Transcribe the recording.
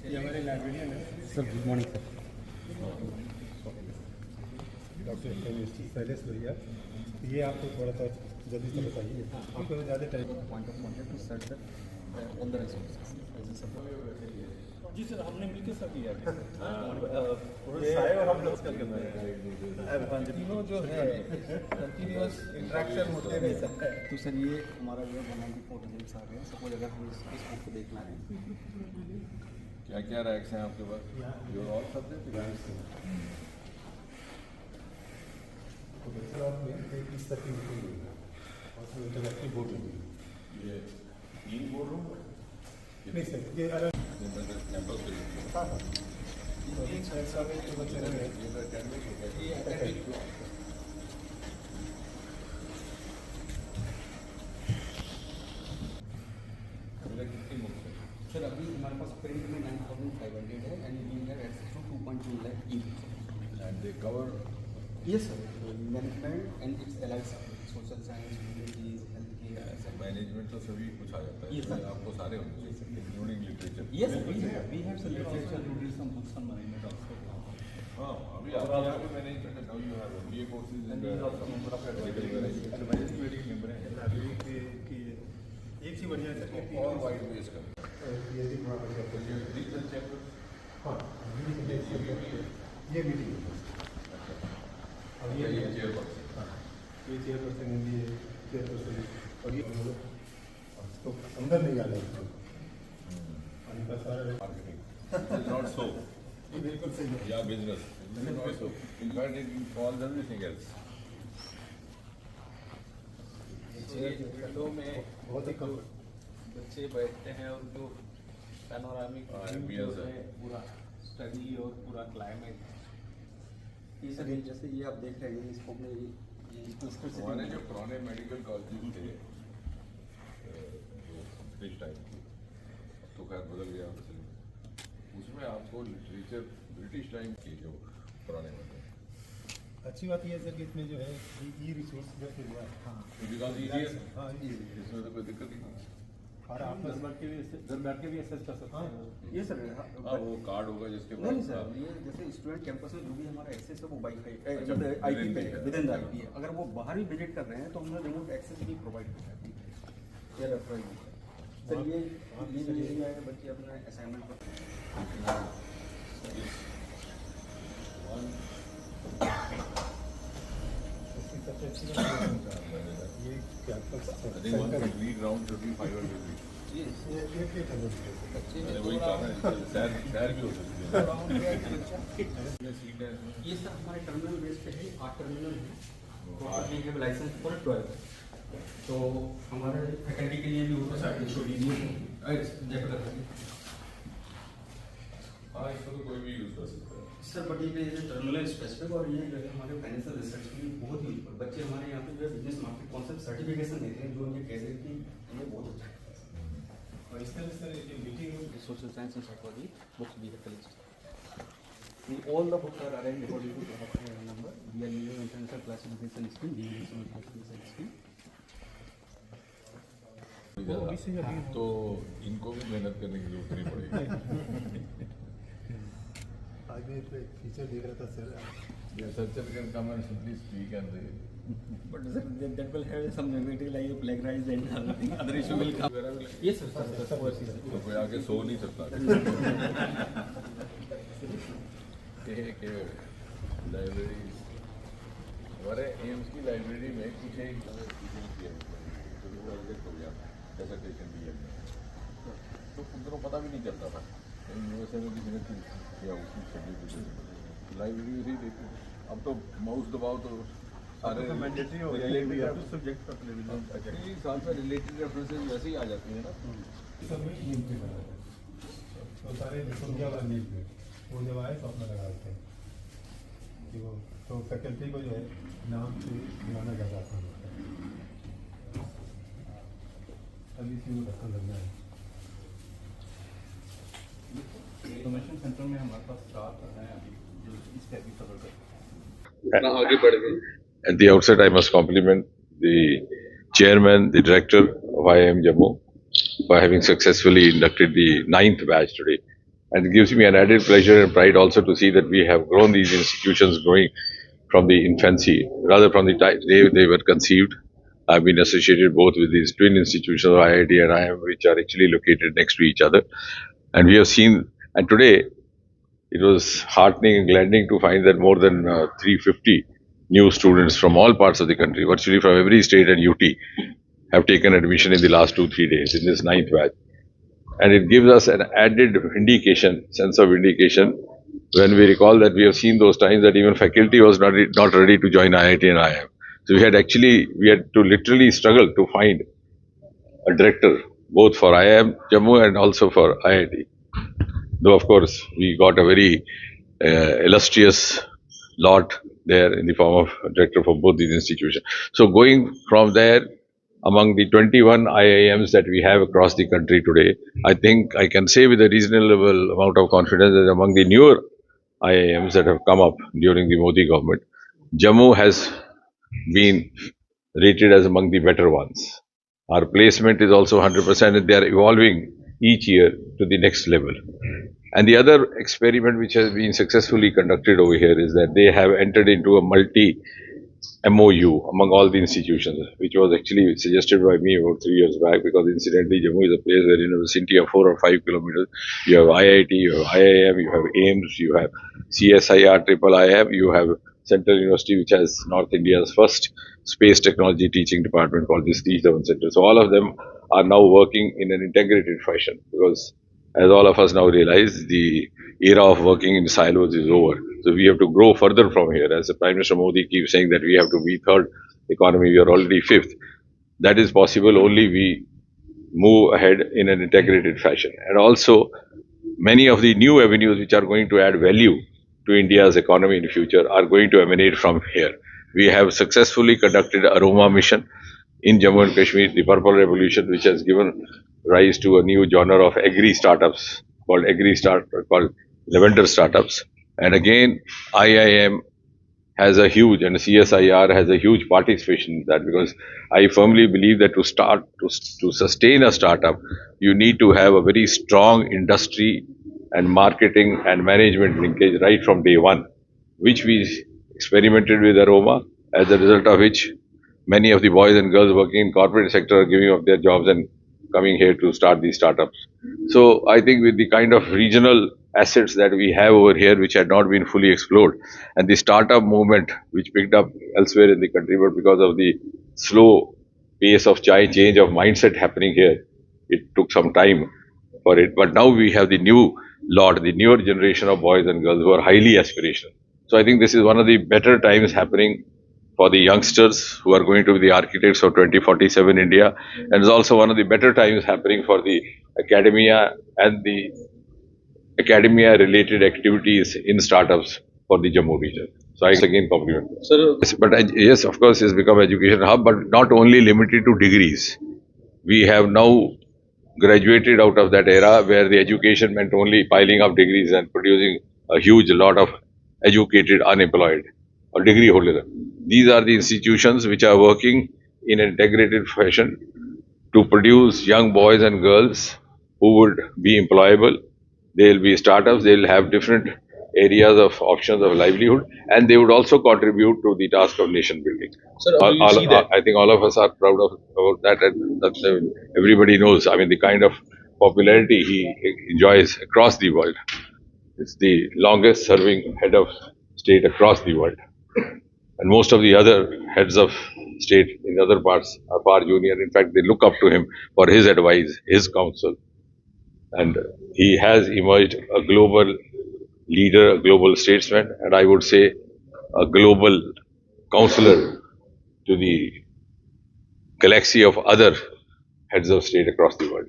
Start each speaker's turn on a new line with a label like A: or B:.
A: ये हमारे लाइब्रेरियन है
B: sir. Good morning sir.
A: Doctor Shailesh भैया, ये आपको थोड़ा सा जल्दी से बताइए, आपको ज़्यादा time.
B: Point of contact to search the all the resources.
C: जी सर, हमने मिलकर सब किया
A: और हम लोग तीनों जो है कंटिन्यूअस इंटरेक्शन होते रहे सब।
B: तो सर ये हमारा जो है 194 रिजल्ट्स आ गए हैं। सपोज अगर हम इस बुक को देखना है,
D: क्या क्या रैक्स हैं आपके पास? योर ऑल सब्जेक्ट
A: तो बैचलर में इस तक की मीटिंग हुई और फिर इंटरनेशनल बोर्ड में हुई।
D: ये 3 बोर्ड रूम
A: नहीं सर, ये अलग
D: कैंपस के लिए
A: हाँ हाँ ये 6 साल के बच्चे हैं।
D: कितनी बुक्स है?
B: सर अभी हमारे पास प्रिंट में 9500 है and we have access to 2.2 lakh each.
D: And they cover
B: yes sir, management and its allied social science, humanities, health care.
D: Management तो सभी कुछ आ जाता है।
B: Yes, sir.
D: आपको सारे होने चाहिए including literature.
B: Yes sir, we have sir literature.
C: some books on management also.
D: हाँ, अभी आपके यहाँ पे मैनेजमेंट है। Now you have MBA courses in medical management
A: advisory committee के मेंबर हैं लाइब्रेरी की। एक चीज़ बढ़िया है सर
D: और वाइड बेस का।
A: ये थोड़ा बढ़िया
D: तो ये रीजनल चैप्टर
A: हाँ ये मीटिंग
D: और ये चेयरपर्सन।
A: ये चेयरपर्सन ये चेयरपर्सन और ये तो अंदर नहीं आ रहा है इनका सारा
D: मार्केटिंग इज नॉट सो
A: ये बिल्कुल सही है।
D: या business is not so. In fact it falls everything else.
C: खेलों में
A: बहुत ही कम
C: बच्चे बैठते हैं और जो पैनोरामिक
D: ambience है।
C: पूरा स्टडी और पूरा क्लाइमेट।
B: ये सर जैसे ये आप देख रहे हैं इस बुक में ये
D: हमारे जो पुराने मेडिकल कॉलेज थे ब्रिटिश टाइम की, तो खैर बदल गया उसमें आपको लिटरेचर ब्रिटिश टाइम की जो पुराने में थे।
A: अच्छी बात यह है सर कि इसमें जो है ई रिसोर्स बेस्ड हुआ है। हाँ
D: बिकॉज ईजी
A: हाँ
D: इसमें तो कोई दिक्कत ही नहीं।
A: और आप
C: घर बैठ के भी एक्सेस कर सकते
A: हाँ
C: हैं।
B: ये सर
D: हाँ वो कार्ड होगा जिसके
B: नहीं
D: पास
B: सर, ये जैसे स्टूडेंट कैंपस में जो भी हमारा एक्सेस है वो वाईफाई मतलब आईपी पे है, विद इन द आईपी है। अगर वो बाहर भी विजिट कर रहे हैं तो हमने रिमोट एक्सेस भी प्रोवाइड किया है। ये रेफरेंस सर, ये जो एरिया है बच्चे अपना असाइनमेंट पर
A: इसकी सबसे अच्छी बात ये campus
D: I think one complete round should be 500 feet.
A: ये
D: मैंने वही कहा ना, सैर भी हो सकती है। ये सीट है इसमें।
B: ये सर हमारे टर्मिनल बेस पे है, 8 टर्मिनल है। तो वी हैव लाइसेंस फॉर 12। तो हमारे फैकल्टी के लिए भी होता है
D: हाँ इसको तो कोई भी यूज कर सकता है।
B: सर, बट ये टर्मिनल स्पेसिफिक और ये जो है हमारे फाइनेंशियल रिसर्च के लिए बहुत ही यूजफुल। बच्चे हमारे यहाँ पे जो है बिजनेस मार्केट कॉन्सेप्ट सर्टिफिकेशन देते हैं, जो उनके कैरियर की ये बहुत अच्छा है।
A: और इस तरह से ये meeting
B: social science and psychology books भी है collection. All the books are arranged according to class number. We are using international classification scheme, international classification scheme.
D: तो इनको भी मेहनत करने की जरूरत नहीं पड़ेगी।
A: आज मैं एक फीचर देख रहा था sir.
D: The researcher can come and simply speak and they
B: But sir, that will have some negative like plagiarize and other issue will come. Yes sir, sir.
D: तो कोई आगे सो नहीं सकता। के लाइब्रेरी हमारे एम्स की लाइब्रेरी में कुछ एक प्रोजेक्ट हो गया डेजर्टेशन भी है, तो उनको पता भी नहीं चलता था। यूएसए में किसी ने किया उसकी सब्जेक्ट लाइब्रेरी उसी देती। अब तो माउस दबाओ तो सारे
A: मैंडेटरी हो गया सब्जेक्ट का
D: एक्चुअली साथ में रिलेटेड रेफरेंसेस वैसे ही आ जाती है ना।
A: सबमिट नीम पे करा है तो सारे संख्या वाला नीम पे वो जब आए तो अपना लगा देते हैं कि वो तो फैकल्टी को जो है नाम से बुलाना ज़्यादा आसान होता है। अभी इसी को ढक्कन लगना है।
C: इंफॉर्मेशन सेंटर में हमारे पास 4 हैं अभी जो इस टाइप की खबर करते हैं।
D: आगे बढ़ गए। At the outset, I must compliment the chairman, the director of IIM Jammu, for having successfully inducted the 9th batch today. And it gives me an added pleasure and pride also to see that we have grown these institutions growing from the infancy, rather from the time they were conceived. I've been associated both with these twin institutions of IIT and IIM, which are actually located next to each other. And we have seen, and today it was heartening and gladdening to find that more than 350 new students from all parts of the country, virtually from every state and UT, have taken admission in the last 2-3 days in this 9th batch. And it gives us an added sense of vindication, when we recall that we have seen those times that even faculty was not ready to join IIT and IIM. So we had to literally struggle to find a director, both for IIM Jammu and also for IIT. Though, of course, we got a very illustrious lot there in the form of a director for both these institutions. So going from there, among the 21 IIMs that we have across the country today, I think I can say with a reasonable amount of confidence that among the newer IIMs that have come up during the Modi government, Jammu has been rated as among the better ones. Our placement is also 100%, and they are evolving each year to the next level. And the other experiment which has been successfully conducted over here is that they have entered into a multi-MOU among all the institutions, which was actually suggested by me about 3 years back, because incidentally Jammu is a place where in a vicinity of 4 or 5 kilometers, you have IIT, you have IIM, you have AIMS, you have CSIR IIIM, you have Central University, which has North India's first space technology teaching department called the Satish Dhawan Center. So all of them are now working in an integrated fashion, because as all of us now realize, the era of working in silos is over. So we have to grow further from here. As the Prime Minister Modi keeps saying that we have to be third economy, we are already fifth. That is possible only we move ahead in an integrated fashion. And also, many of the new avenues which are going to add value to India's economy in the future are going to emanate from here. We have successfully conducted Aroma mission in Jammu and Kashmir, the Purple Revolution, which has given rise to a new genre of agri-startups called Lavender Startups. And again, IIM has a huge, and CSIR has a huge participation in that, because I firmly believe that to sustain a startup, you need to have a very strong industry and marketing and management linkage right from day one, which we experimented with Aroma, as a result of which many of the boys and girls working in corporate sector are giving up their jobs and coming here to start these startups. So I think with the kind of regional assets that we have over here, which had not been fully explored, and the startup movement which picked up elsewhere in the country, but because of the slow pace of change of mindset happening here, it took some time for it. But now we have the new lot, the newer generation of boys and girls who are highly aspirational. So I think this is one of the better times happening for the youngsters who are going to be the architects of 2047 India, and it's also one of the better times happening for the academia and the academia related activities in startups for the Jammu region. So I again compliment. Yes, but yes, of course, it's become education hub, but not only limited to degrees. We have now graduated out of that era where the education meant only piling up degrees and producing a huge lot of educated unemployed or degree holders. These are the institutions which are working in an integrated fashion to produce young boys and girls who would be employable. They will be startups, they will have different areas of options of livelihood, and they would also contribute to the task of nation building.
E: Sir, do you see that?
D: I think all of us are proud of about that, and everybody knows. I mean, the kind of popularity he enjoys across the world. It's the longest serving head of state across the world. And most of the other heads of state in other parts are far junior. In fact, they look up to him for his advice, his counsel. And he has emerged a global leader, a global statesman, and I would say a global counselor to the galaxy of other heads of state across the world.